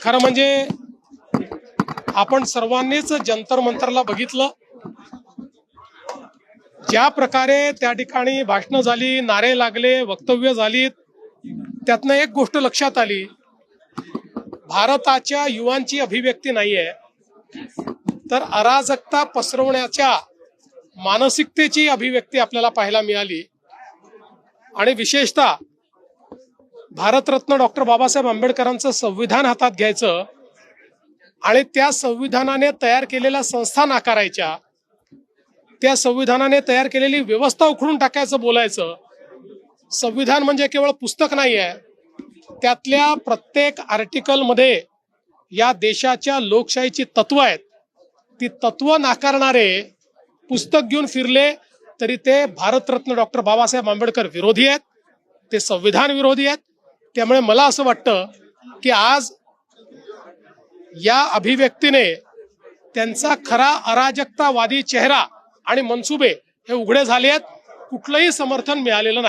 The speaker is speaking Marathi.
खरं म्हणजे आपण सर्वांनीच जंतर मंतरला बघितलं, ज्या प्रकारे त्या ठिकाणी भाषणं झाली, नारे लागले, वक्तव्य झालीत, त्यातनं एक गोष्ट लक्षात आली, भारताच्या युवांची अभिव्यक्ती नाहीये, तर अराजकता पसरवण्याच्या मानसिकतेची अभिव्यक्ती आपल्याला पाहायला मिळाली. आणि विशेषतः भारतरत्न डॉक्टर बाबासाहेब आंबेडकरांचं संविधान हातात घ्यायचं आणि त्या संविधानाने तयार केलेल्या संस्था नाकारायच्या, त्या संविधानाने तयार केलेली व्यवस्था उखडून टाकायचं बोलायचं. संविधान म्हणजे केवळ पुस्तक नाही आहे, त्यातल्या प्रत्येक आर्टिकलमध्ये या देशाच्या लोकशाहीची तत्व आहेत. ती तत्व नाकारणारे पुस्तक घेऊन फिरले तरी ते भारतरत्न डॉक्टर बाबासाहेब आंबेडकर विरोधी आहेत, ते संविधान विरोधी आहेत. त्यामुळे मला असं वाटतं की आज या अभिव्यक्तीने त्यांचा खरा अराजकतावादी चेहरा आणि मनसुबे हे उघडे झाले आहेत. कुठलंही समर्थन मिळालेलं नाही.